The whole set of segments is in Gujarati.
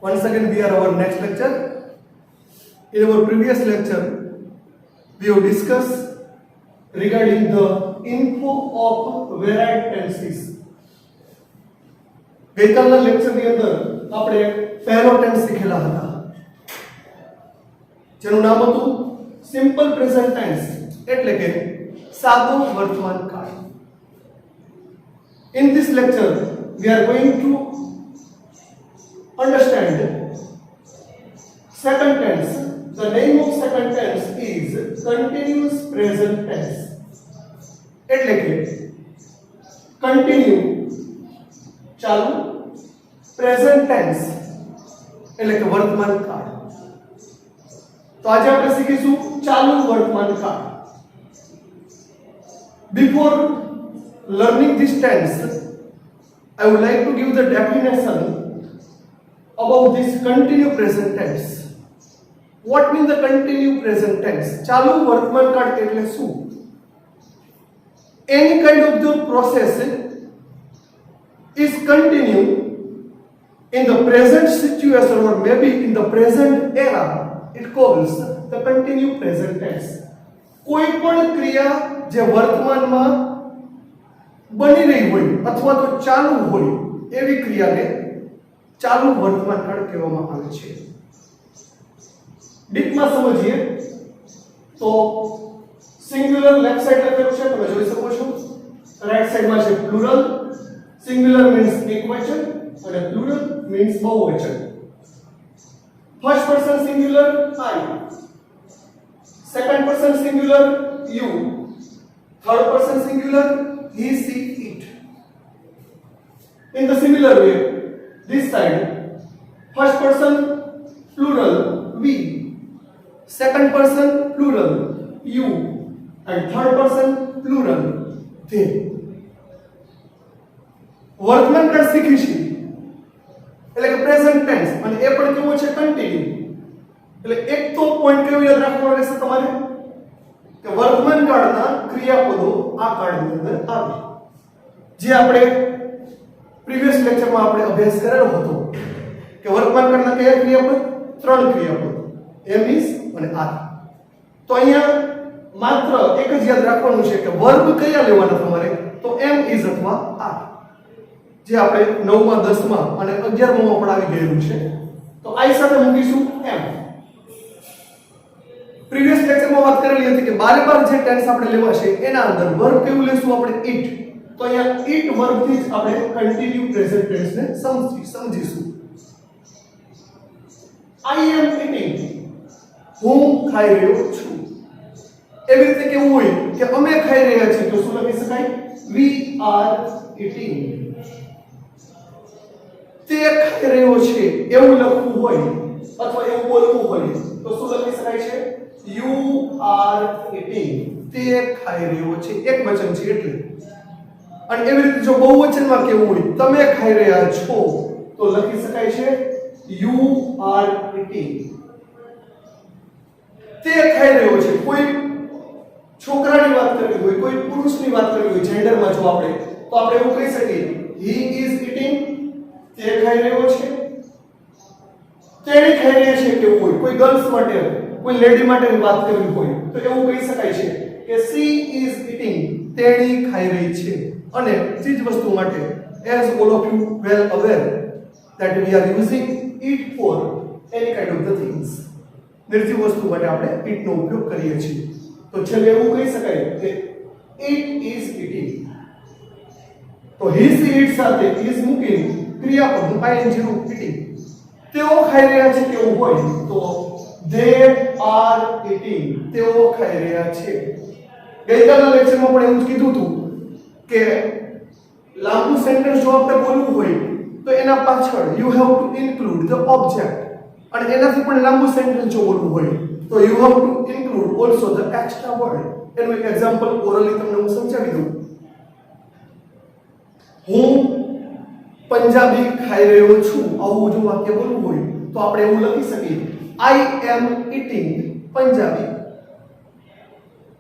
Once again, we are our next lecture. In our previous lecture, we have discussed regarding the info of varied tenses. ગઈકાલના લેક્ચરની અંદર આપણે પહેલો ટેન્સ શીખેલા હતા જેનું નામ હતું સિમ્પલ પ્રેઝન્ટ ટેન્સ એટલે કે સાદો વર્તમાન કાળ. In this lecture, we are going to understand second tense. The name of second tense is continuous present tense. એટલે કે continue ચાલુ, present tense એટલે કે વર્તમાન કાળ. તો આજે આપણે શીખીશું ચાલુ વર્તમાન કાળ. Before learning this tense, I would like to give the definition about this continue present tense. What means the continue present tense? ચાલુ વર્તમાન કાળ એટલે શું? Any kind of the process is continue in the present situation or maybe in the present era. It calls the continue present tense. કોઈ પણ ક્રિયા જે વર્તમાનમાં બની રહી હોય અથવા તો ચાલુ હોય એવી ક્રિયાને ચાલુ વર્તમાન કાળ કહેવામાં આવે છે. ડીપમાં સમજીએ તો સિંગ્યુલર લેફ્ટ સાઈડ લખેલું છે, તમે જોઈ શકો છો. રાઈટ સાઈડમાં છે પ્લુરલ. સિંગ્યુલર મીન્સ એકવચન અને પ્લુરલ મીન્સ બહુવચન. First person singular I, second person singular you, third person singular he, she, it. In the similar way, this side, first person plural we, second person plural you, and third person plural they. વર્તમાન કાળ શીખીશું એટલે કે પ્રેઝન્ટ ટેન્સ, અને એ પણ કેવો છે કન્ટિન્યુ. એટલે એક તો પોઈન્ટ કેવું યાદ રાખવાનું રહેશે તમારે કે વર્તમાન કાળના ક્રિયાપદો આ કાળની અંદર આવે, જે આપણે પ્રીવિયસ લેક્ચરમાં આપણે અભ્યાસ કરેલો હતો કે વર્તમાન કાળના કયા ક્રિયાપદ? ત્રણ ક્રિયાપદ, એમ ઇઝ અને આર. તો અહીંયા માત્ર એક જ યાદ રાખવાનું છે કે વર્બ કયા લેવાના તમારે, તો એમ ઇઝ અથવા આર, જે આપણે 9મા 10મા અને 11મા પણ આવી ગયેલું છે. તો આઈ સાથે મૂકીશું એમ. પ્રીવિયસ લેક્ચરમાં વાત કરેલી હતી કે બારે બાર જે ટેન્સ આપણે લેવા છે એના અંદર વર્બ કેવું લેશું આપણે? ઇટ. તો અહીંયા ઇટ વર્બથી જ આપણે કન્ટિન્યુ પ્રેઝન્ટ ટેન્સને સમજીશું. આઈ એમ ઇટિંગ, હું ખાઈ રહ્યો છું. એવી રીતે કેવું હોય કે અમે ખાઈ રહ્યા છીએ, તો શું લખી શકાય? We are eating. તે ખાઈ રહ્યો છે એવું લખવું હોય અથવા એવું બોલવું હોય તો શું લખી શકાય છે? You are eating. તે ખાઈ રહ્યો છે, એક વચન છે એટલે. અને એવી રીતે જો બહુવચનમાં કેવું હોય તમે ખાઈ રહ્યા છો તો લખી શકાય છે યુ આર ઇટિંગ. તે ખાઈ રહ્યો છે. કોઈ છોકરાની વાત કરવી હોય, કોઈ પુરુષની વાત કરવી હોય જેન્ડરમાં જો આપણે, તો આપણે એવું કહી શકીએ હી ઇઝ ઇટિંગ. તે ખાઈ રહ્યો છે. તેણી ખાઈ રહી છે કેવું હોય, કોઈ ગર્લ્સ માટે, કોઈ લેડી માટેની વાત કરવી હોય તો એવું કહી શકાય છે કે સી ઇઝ ઇટિંગ. તેણી ખાઈ રહી છે. અને ચીજ વસ્તુ માટે, as all of you well aware that we are using it for any kind of the things. નિર્જીવ વસ્તુ માટે આપણે it નો ઉપયોગ કરીએ છીએ. તો છેલ્લે એવું કહી શકાય કે it is eating. તો he she it સાથે is મૂકીને ક્રિયાપદ ing રૂપ eating. તેઓ ખાઈ રહ્યા છે કેવું હોય તો they are eating. તેઓ ખાઈ રહ્યા છે. ગઈકાલના લેક્ચરમાં પણ એવું જ કીધું હતું કે લાંબુ સેન્ટેન્સ જો આપણે બોલવું હોય તો એના પાછળ you have to include the object, અને એનાથી પણ લાંબુ સેન્ટેન્સ જો બોલવું હોય તો you have to include also the extra word. એનું એક એક્ઝામ્પલ ઓરલી તમને હું સમજાવી દઉં. હું પંજાબી ખાઈ રહ્યો છું, આવું જો વાક્ય બોલવું હોય તો આપણે એવું લખી શકીએ I am eating Punjabi.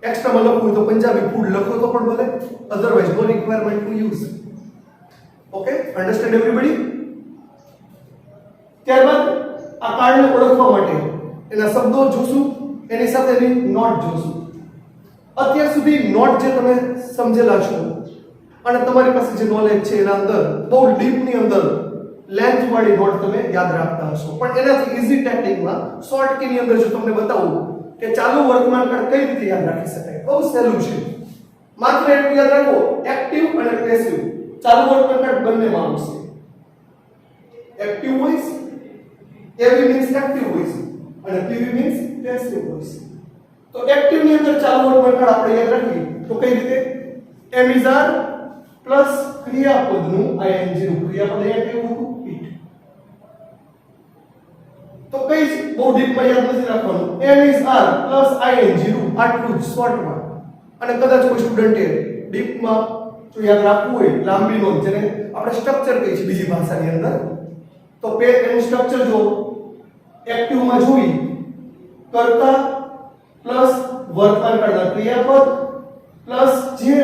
Extra માં લખવું તો પંજાબી ફૂડ લખો તો પણ ભલે, otherwise no requirement to use. Okay, understand everybody? ત્યારબાદ આ કાર્ડને ઓળખવા માટે એના શબ્દો જોશું, એની સાથે એની નોટ જોશું. અત્યાર સુધી નોટ જે તમે સમજેલા છો અને તમારી પાસે જે નોલેજ છે એના અંદર બહુ ડીપની અંદર લેન્થ વાળી નોટ તમે યાદ રાખતા હશો, પણ એનાથી ઈઝી ટેકનિકમાં શોર્ટ કીની અંદર જો તમને બતાવું કે ચાલુ વર્તમાન કાળ કઈ રીતે યાદ રાખી શકાય, બહુ સહેલું છે. માત્ર એટલું યાદ રાખો, એક્ટિવ અને પેસિવ ચાલુ વર્તમાન કાળ બંનેમાં આવશે. એક્ટિવ વોઇસ, એવી મીન્સ એક્ટિવ વોઇસ અને પીવી મીન્સ પેસિવ વોઇસ. તો એક્ટિવ ની અંદર ચાલુ વર્તમાન કાળ આપણે યાદ રાખીએ તો કઈ રીતે? એમ ઇઝ આર પ્લસ ક્રિયાપદનું આઈએનજી નું ક્રિયાપદ અહીંયા કેવું હતું? ઇટ. તો કઈ બહુ ડીપમાં યાદ નથી રાખવાનું. એમ ઇઝ આર પ્લસ આઈએનજી નું આટલું જ શોર્ટમાં. અને કદાચ કોઈ સ્ટુડન્ટે ડીપમાં જો યાદ રાખવું હોય લાંબી નોંધ, જેને આપણે સ્ટ્રક્ચર કહીએ છીએ બીજી ભાષાની અંદર, તો એનું સ્ટ્રક્ચર જો એક્ટિવમાં જોઈ કર્તા પ્લસ વર્તમાન કાળના ક્રિયાપદ પ્લસ જે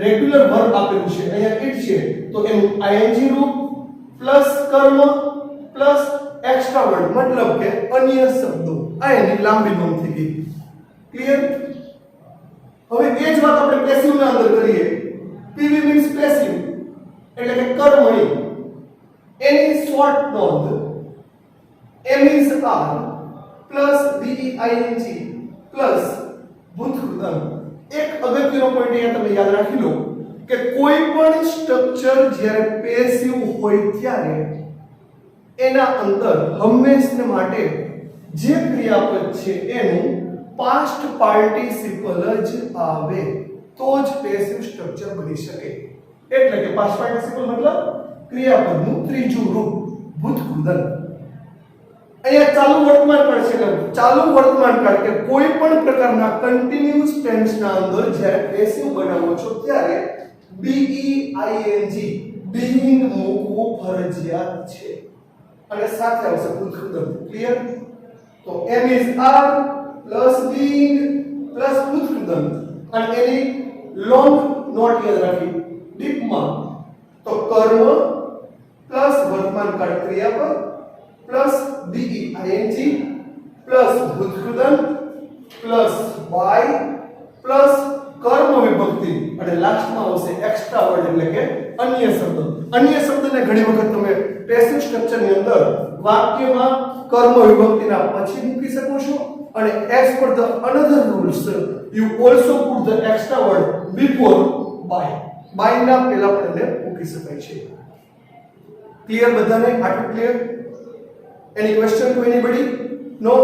રેગ્યુલર વર્બ આપેલું છે અહીંયા ઇટ છે તો એનું આઈએનજી રૂપ પ્લસ કર્મ પ્લસ એક્સ્ટ્રા વર્ડ મતલબ કે અન્ય શબ્દો. આ એની લાંબી નોંધ થઈ ગઈ. ક્લિયર? હવે એ જ વાત આપણે પેસિવ ના અંદર કરીએ. પીવી મીન્સ પેસિવ એટલે કે કર્મણી. એની શોર્ટ નોંધ એમ is are plus B E I N G plus ભૂતકૃતમ. એક અગત્યનો પોઈન્ટ અહીંયા તમે યાદ રાખી લો કે કોઈ પણ સ્ટ્રક્ચર જ્યારે પેસિવ હોય ત્યારે એના અંદર હંમેશને માટે જે ક્રિયાપદ છે એનું પાસ્ટ પાર્ટિસિપલ જ આવે તો જ પેસિવ સ્ટ્રક્ચર બની શકે. એટલે કે પાસ્ટ પાર્ટિસિપલ મતલબ ક્રિયાપદનું ત્રીજું રૂપ ભૂતકૃદન. અહીંયા ચાલુ વર્તમાન કાળ છે એટલે ચાલુ વર્તમાન કાળ કે કોઈ પણ પ્રકારના કન્ટિન્યુઅસ ટેન્સના અંદર જ્યારે પેસિવ બનાવો છો ત્યારે બીઈઆઈએનજી બીઇંગ મૂકવું ફરજિયાત છે અને સાથે આવશે ભૂતકૃદન. ક્લિયર? તો am is are plus being plus ભૂતકૃદન અને એની લોંગ નોટ યાદ રાખી ડીપમાં તો કર્મ પ્લસ વર્તમાન કાળ ક્રિયાપદ પ્લસ બીઈઆઈએનજી પ્લસ ભૂતકૃદન પ્લસ બાય પ્લસ કર્મ વિભક્તિ અને લાસ્ટમાં આવશે એક્સ્ટ્રા વર્ડ એટલે કે અન્ય શબ્દ. અન્ય શબ્દને ઘણી વખત તમે પેસિવ સ્ટ્રક્ચરની અંદર વાક્યમાં કર્મ વિભક્તિના પછી મૂકી શકો છો અને as per the another rules you also put the extra word before by. બાયના પહેલા પણ એને મૂકી શકાય છે. ક્લિયર બધાને? આટલું clear? Any question to anybody? No?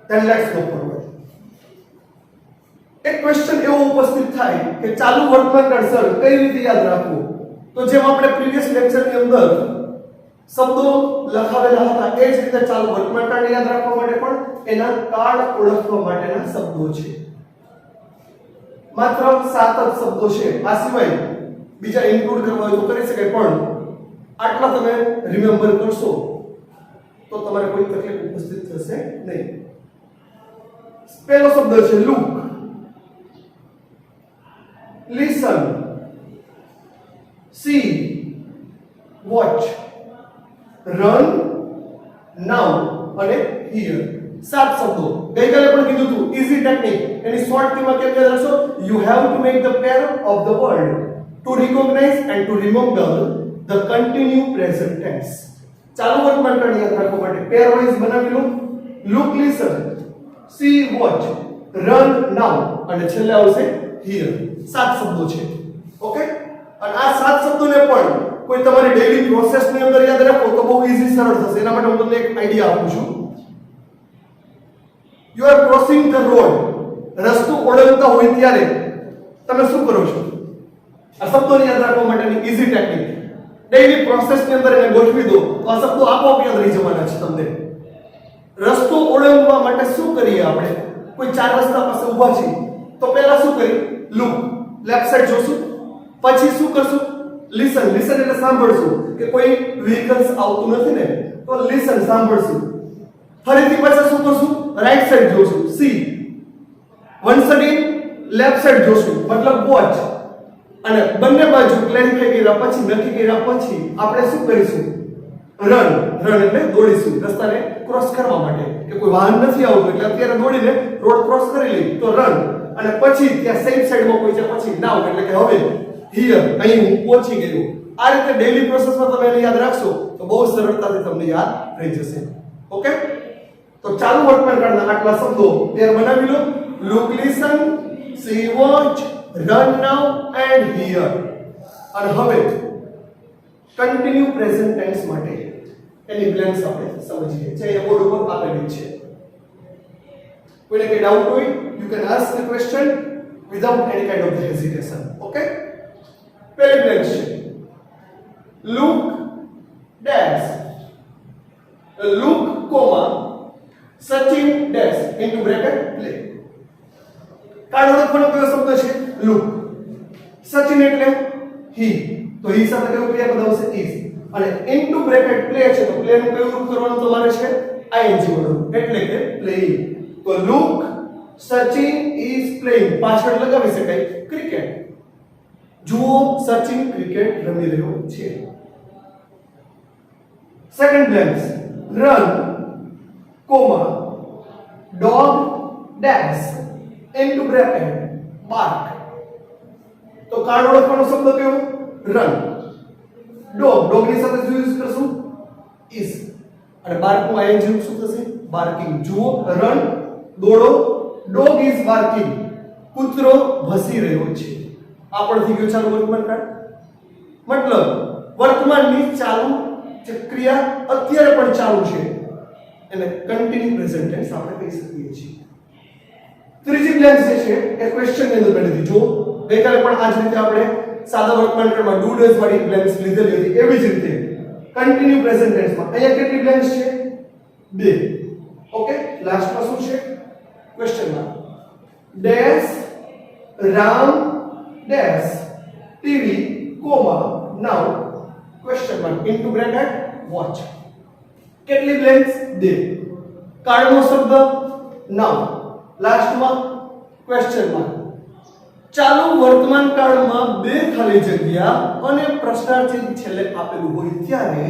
Then let's go forward. એક ક્વેશ્ચન એવો ઉપસ્થિત થાય કે ચાલુ વર્તમાન કાળ સર કઈ રીતે યાદ રાખવું? તો જેમ આપણે પ્રીવિયસ લેક્ચરની અંદર શબ્દો લખાવેલા હતા એ જ રીતે ચાલુ વર્તમાન કાળને યાદ રાખવા માટે પણ એના કાળ ઓળખવા માટેના શબ્દો છે. માત્ર 7 જ શબ્દો છે. આ સિવાય બીજા ઇન્ક્લુડ કરવા હોય તો કરી શકાય, પણ આટલા તમે રિમેમ્બર કરશો તો તમારે કોઈ તકલીફ ઉપસ્થિત થશે નહીં. પહેલો શબ્દ છે look, listen, see, watch, run, now અને હિયર. 7 શબ્દો. ગઈકાલે પણ કીધું હતું ઈઝી ટેકનિક. એની શોર્ટ કીમાં કેમ યાદ રાખશો? You have to make the pair of the word to recognise and to remember the continue present tense. ચાલુ વર્તમાન કાળ યાદ રાખવા માટે પેર વાઇઝ બનાવી લો. Look, listen, see, watch, run, now અને છેલ્લે આવશે હિયર. 7 શબ્દો છે. ઓકે? અને આ 7 શબ્દોને પણ કોઈ તમારી ડેઈલી પ્રોસેસની અંદર યાદ રાખો તો બહુ ઈઝી સરળ થશે. એના માટે હું તમને એક આઈડિયા આપું છું. You are crossing the road. રસ્તો ઓળંગતા હોય ત્યારે તમે શું કરો છો? આ શબ્દોને યાદ રાખવા માટેની ઈઝી ટેકનિક. ડેઈલી પ્રોસેસની અંદર એને ગોઠવી દો તો આ શબ્દો આપોઆપ યાદ રહી જવાના છે તમને. રસ્તો ઓળંગવા માટે શું કરીએ આપણે? કોઈ 4 રસ્તા પાસે ઊભા છીએ તો પહેલા શું કરી? લુક, લેફ્ટ સાઈડ જોશું. પછી શું કરશું? લિસન. લિસન એટલે સાંભળશું કે કોઈ વ્હીકલ્સ આવતું નથી ને, તો લિસન સાંભળશું. ફરીથી પાછા શું કરશું? રાઈટ સાઈડ જોશું. C. Once again left side જોશું મતલબ વોચ. અને બંને બાજુ ક્લેરિફાઈ કર્યા પછી, નક્કી કર્યા પછી આપણે શું કરીશું? રન એટલે દોડીશું રસ્તાને ક્રોસ કરવા માટે કે કોઈ વાહન નથી આવતું એટલે અત્યારે દોડીને રોડ ક્રોસ કરી લઈ તો રન અને પછી ત્યાં સેફ સાઈડમાં કોઈ છે પછી નાવ એટલે કે હવે હિયર અહીં હું પહોંચી ગયો આ રીતે ડેઈલી પ્રોસેસમાં તમે એને યાદ રાખશો તો બહુ સરળતાથી તમને યાદ રહી જશે ઓકે તો ચાલુ વર્તમાનકાળના આટલા શબ્દો ત્યારે બનાવી લો look listen see watch run now and here અને હવે કન્ટિન્યુ પ્રેઝન્ટ ટેન્સ માટે એની બ્લેન્ક્સ આપણે સમજીએ જે એ બોર્ડ ઉપર આપેલી છે કોઈને કઈ ડાઉટ હોય you can ask the question without any kind of hesitation okay પહેલી બ્લેન્ક છે look dash look comma Sachin dash into bracket play card ઓળખવાનો કયો શબ્દ છે લુક સચિન એટલે હી તો હી સાથે કયું ક્રિયાપદ આવશે ઇઝ અને ઇન્ટુ બ્રેકેટ પ્લે છે તો પ્લે નું કયું રૂપ કરવાનું તમારે છે આઈએનજી વાળું એટલે કે પ્લેઇંગ તો લુક સચિન ઇઝ પ્લેઇંગ પાછળ લગાવી શકાય ક્રિકેટ જુઓ સચિન ક્રિકેટ રમી રહ્યો છે second blanks run comma dog dash into bracket bark તો કાર્ડ ઓળખવાનો શબ્દ કયો રન ડોગ ની સાથે શું યુઝ કરશું ઇઝ અને બાર્ક નું આઈએનજી શું થશે બાર્કિંગ જુઓ રન દોડો ડોગ ઇઝ બાર્કિંગ કૂતરો ભસી રહ્યો છે આ પણ થઈ ગયું ચાલુ વર્તમાન કાળ મતલબ વર્તમાનની ચાલુ જે ક્રિયા અત્યારે પણ ચાલુ છે એને કન્ટિન્યુ પ્રેઝન્ટ ટેન્સ આપણે કહી શકીએ છીએ ત્રીજી બ્લેન્ક જે છે એ ક્વેશ્ચન ની અંદર બની જો ગઈકાલે પણ આ જ રીતે આપણે સાદા વર્તમાન કાળમાં ડુ ડઝ વાળી બ્લેન્ક્સ લીધેલી હતી એવી જ રીતે કન્ટિન્યુ પ્રેઝન્ટ ટેન્સમાં અહીંયા કેટલી બ્લેન્ક્સ છે બે ઓકે લાસ્ટમાં શું છે question mark dash Ram dash TV comma now question mark into bracket watch કેટલી બ્લેન્ક્સ બે કાર્ડનો શબ્દ નાઉ લાસ્ટમાં ક્વેશ્ચન માર્ક ચાલુ વર્તમાન કાળમાં બે ખાલી જગ્યા અને પ્રશ્નાર્થ ચિહ્ન છેલ્લે આપેલું હોય ત્યારે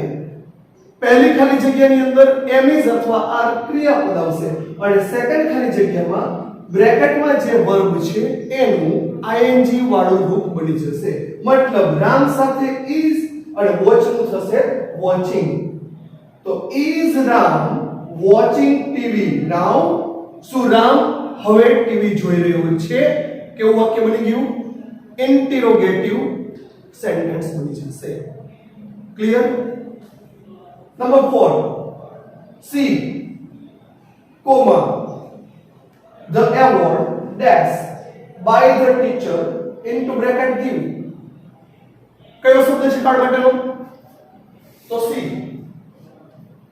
પહેલી ખાલી જગ્યાની અંદર એમ ઇઝ અથવા આર ક્રિયાપદ આવશે અને સેકન્ડ ખાલી જગ્યામાં બ્રેકેટમાં જે વર્બ છે એનું આઈએનજી વાળું રૂપ બની જશે મતલબ રામ સાથે ઇઝ અને વોચ નું થશે વોચિંગ તો ઇઝ રામ વોચિંગ ટીવી નાઉ શું રામ હવે ટીવી જોઈ રહ્યો છે કેવું વાક્ય બની ગયું ઇન્ટરોગેટિવ સેન્ટેન્સ બની જશે clear number 4 C comma the award dash by the teacher into bracket give કયો શબ્દ છે કાર્ડ માટેનો તો સી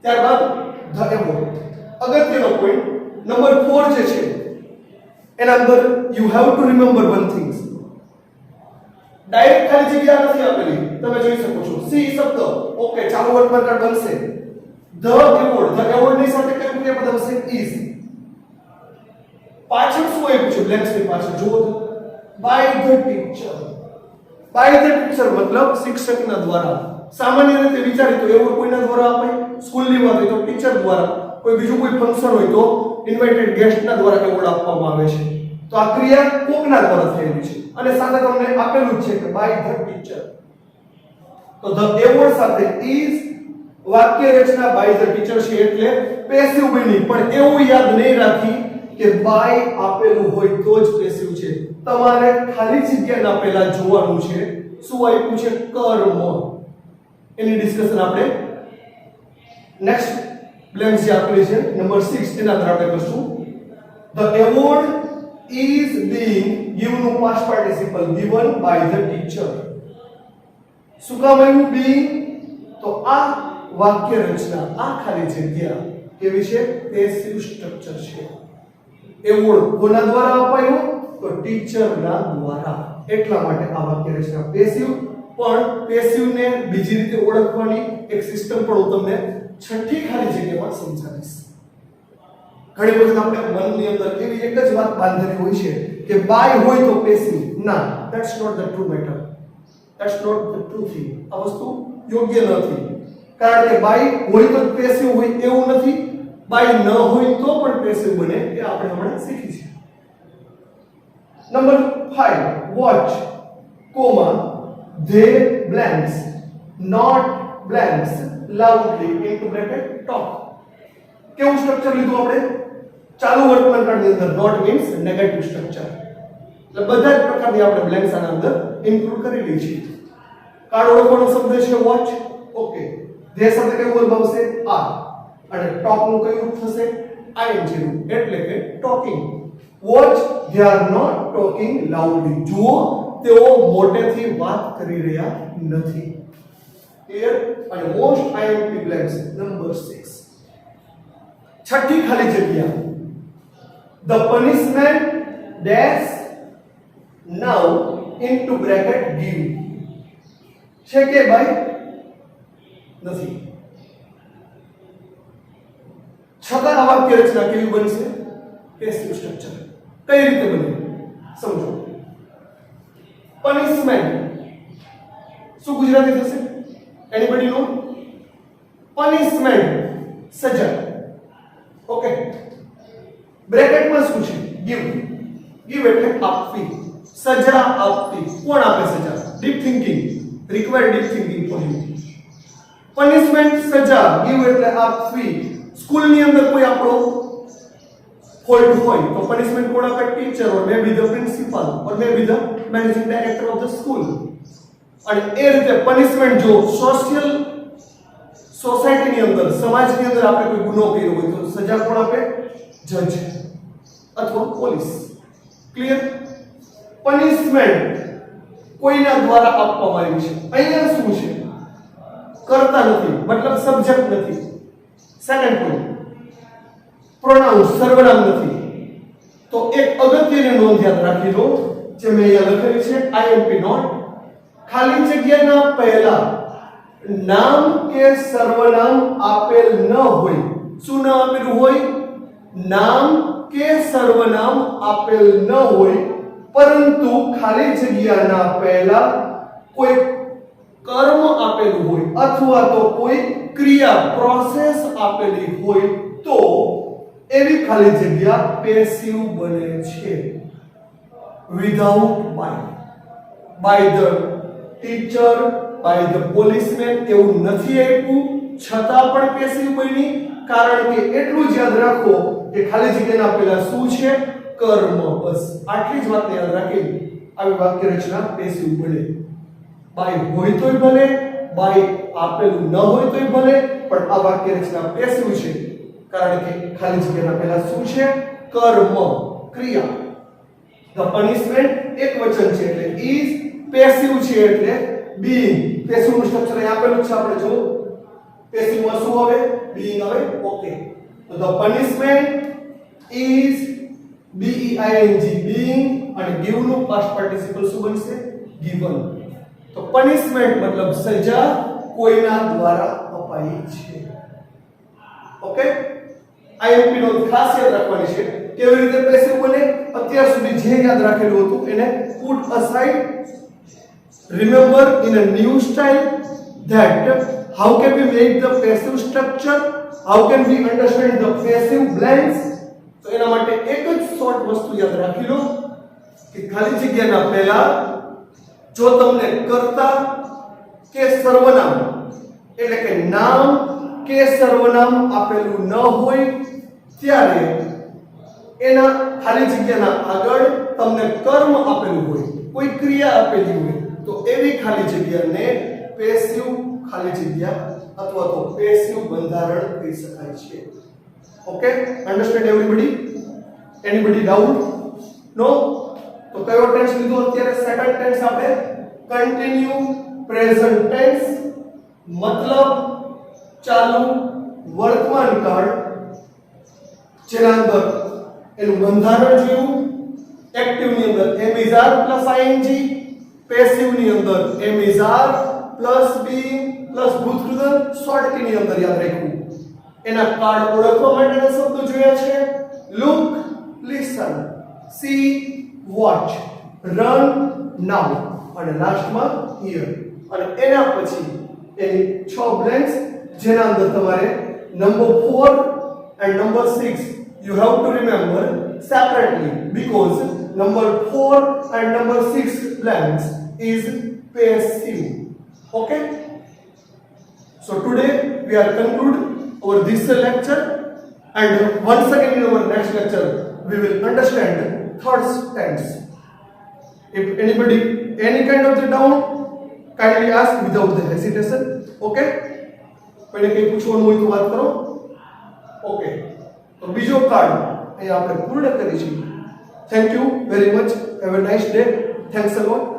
ત્યારબાદ the award અગત્યનો પોઈન્ટ નંબર 4 જે છે એના અંદર you have to remember one thing direct ખાલી જગ્યા નથી આપેલી તમે જોઈ શકો છો સી શબ્દ ઓકે ચાલુ વર્તમાન કાળ બનશે the award ની સાથે કયું ક્રિયાપદ આવશે is પાછળ શું આપ્યું છે બ્લેન્ક્સ ની પાછળ જુઓ તો બાય ધ ટીચર મતલબ શિક્ષકના દ્વારા સામાન્ય રીતે વિચારી તો એવોર્ડ કોઈના દ્વારા અપાય સ્કૂલની વાત હોય તો ટીચર દ્વારા કોઈ બીજું કોઈ ફંક્શન હોય તો ઇન્વાઇટેડ ગેસ્ટના દ્વારા એવોર્ડ આપવામાં આવે છે તો આ ક્રિયા કોકના દ્વારા થયેલી છે અને સાથે તમને આપેલું છે કે બાય ધ ટીચર તો ધ એવોર્ડ સાથે ઇઝ વાક્ય રચના બાય ધ ટીચર છે એટલે પેસિવ બની પણ એવું યાદ નહીં રાખી કે બાય આપેલું હોય તો જ પેસિવ છે તમારે ખાલી જગ્યાના પહેલા જોવાનું છે શું આપ્યું છે કર્મ એની ડિસ્કશન આપણે નેક્સ્ટ બ્લેન્ક જે આપેલી છે નંબર 6 એના પર આપણે કરશું the award is being given નું past participle given by the teacher શું કામ આવ્યું બીઇંગ તો આ વાક્ય રચના આ ખાલી જગ્યા કેવી છે પેસિવ સ્ટ્રક્ચર છે એવોર્ડ કોના દ્વારા અપાયો તો ટીચરના દ્વારા એટલા માટે આ વાક્ય રચના પેસિવ પણ પેસિવ ને બીજી રીતે ઓળખવાની એક સિસ્ટમ પણ હું તમને છઠ્ઠી ખાલી જગ્યામાં સમજાવીશ ઘણી વખત આપણે મનની અંદર એવી એક જ વાત બાંધેલી હોય છે કે બાય હોય તો પેસિવ ના that's not the true matter that's not the true thing આ વસ્તુ યોગ્ય નથી કારણ કે બાય હોય તો પેસિવ હોય એવું નથી, બાય ન હોય તો પણ પેસિવ બને, એ આપણે હમણાં શીખી છે. Number 5 watch comma they blanks not blanks loudly into bracket talk. કેવું સ્ટ્રક્ચર લીધું આપણે? ચાલુ વર્તમાન કાળની અંદર not means નેગેટિવ સ્ટ્રક્ચર, એટલે બધા જ પ્રકારની આપણે બ્લેન્ક્સ આના અંદર ઇન્ક્લુડ કરેલી છે. કાર્ડ ઓળખવાનો શબ્દ છે વોચ. ઓકે, જે શબ્દ કેવું બોલવાશે? આ. અને ટોક નું કયું થશે? ing નું, એટલે કે talking. Watch they are not talking loudly. જુઓ, તેઓ મોટેથી વાત કરી રહ્યા નથી. ક્લિયર? અને મોસ્ટ IMP blanks નંબર 6. છઠ્ઠી ખાલી જગ્યા. The punishment dash now into bracket give. છે કે ભાઈ? નથી. છતાં આ વાક્ય રચના કેવી બનશે? Passive structure. કઈ રીતે બને સમજો. પનિશમેન્ટ શું ગુજરાતી થશે? એનીબડી નો? પનિશમેન્ટ સજા. ઓકે, બ્રેકેટમાં શું છે? ગિવ. ગિવ એટલે આપવી, સજા આપવી. કોણ આપે સજા? Deep thinking, require deep thinking for you. Punishment સજા, ગિવ એટલે આપવી. સ્કૂલની અંદર કોઈ આપણો ફોલ્ટ હોય તો પનિશમેન્ટ કોણ આપે? Teacher, or May B the principal, or May B the managing director of the school. અને એ રીતે પનિશમેન્ટ જો સોસાયટીની અંદર, સમાજની અંદર આપણે કોઈ ગુનો કર્યો હોય તો સજા કોણ આપે? જજ અથવા પોલીસ. ક્લિયર? પનિશમેન્ટ કોઈના દ્વારા આપવામાં આવી છે. અહીંયા શું છે? કરતા નથી, મતલબ સબ્જેક્ટ નથી. સેકન્ડ પોઈન્ટ, પ્રોનાઉન્સ સર્વનામ નથી. તો એક અગત્યની નોંધ યાદ રાખી લો, જે મેં અહીંયા લખેલી છે, IMP નોટ. ખાલી જગ્યાના પહેલા નામ કે સર્વનામ આપેલ ન હોય. શું ન આપેલું હોય? નામ કે સર્વનામ આપેલ ન હોય, પરંતુ ખાલી જગ્યાના પહેલા કોઈ કર્મ આપેલું હોય અથવા તો કોઈ ક્રિયા પ્રોસેસ આપેલી હોય તો એવી ખાલી જગ્યા પેસિવ બને છે. Without by, by the teacher, by the policeman એવું નથી આપ્યું, છતાં પણ પેસિવ બની. કારણ કે એટલું જ યાદ રાખો કે ખાલી જગ્યાના પહેલા શું છે? કર્મ. બસ આટલી જ વાતને યાદ રાખી આવી વાક્ય રચના પેસિવ બને. બાય હોય તોય ભલે, બાય આપેલું ન હોય તોય ભલે, પણ આ વાક્ય રચના પેસિવ છે કારણ કે ખાલી જગ્યાના પહેલા શું છે? કર્મ, ક્રિયા. ધ પનિશમેન્ટ એક વચન છે એટલે ઇઝ, પેસિવ છે એટલે બીઇંગ. પેસિવ નું સ્ટ્રક્ચર અહીં આપેલું છે, આપણે જો પેસિવ માં શું આવે? બીઇંગ આવે. ઓકે, તો the punishment is BEING, being, અને give નું પાસ્ટ પાર્ટિસિપલ શું બનશે? given. તો પનિશમેન્ટ મતલબ સજા કોઈના દ્વારા અપાઈ છે. ઓકે, IMP નો ખાસ યાદ રાખવાની છે. કેવી રીતે પેસિવ બને? અત્યાર સુધી જે યાદ રાખેલું હતું એને put aside, remember in a new style that how can we make the passive structure, how can we understand the passive blanks. તો એના માટે એક જ શોર્ટ વસ્તુ યાદ રાખી લો કે ખાલી જગ્યાના પહેલા જો તમને કર્તા કે સર્વનામ એટલે કે નામ કે સર્વનામ આપેલું ન હોય ત્યારે એના ખાલી જગ્યાના આગળ તમને કર્મ આપેલું હોય, કોઈ ક્રિયા આપેલી હોય તો એવી ખાલી જગ્યાને પેસિવ ખાલી જગ્યા અથવા તો પેસિવ બંધારણ કહી શકાય છે. Okay, understand everybody? Anybody doubt? No? તો કયો ટેન્સ લીધો અત્યારે? સેકન્ડ ટેન્સ આપણે કન્ટિન્યુ પ્રેઝન્ટ ટેન્સ, મતલબ ચાલુ વર્તમાન કાળ, જેના અંદર એનું બંધારણ જોયું. એક્ટિવ ની અંદર am is are plus ing, passive ની અંદર am is are plus being plus ભૂતકૃત. શોર્ટ કી ની અંદર યાદ રાખવું. એના કાર્ડ ઓળખવા માટેના શબ્દો જોયા છે. look, listen, see, watch, run, now, અને લાસ્ટમાં here. અને એના પછી એની 6 બ્લેન્ક્સ જેના અંદર તમારે number 4 and number 6 you have to remember separately because number 4 and number 6 blanks is passive. Okay, so today we are conclude our this lecture, and once again in our next lecture we will understand third tense. If anybody any kind of the doubt, kindly ask without the hesitation. Okay, કોઈને કંઈ પૂછવાનું હોય તો વાત કરો. ઓકે, તો બીજો કાર્ડ અહીંયા આપણે પૂર્ણ કરીશું. Thank you very much. Have a nice day. Thanks a lot.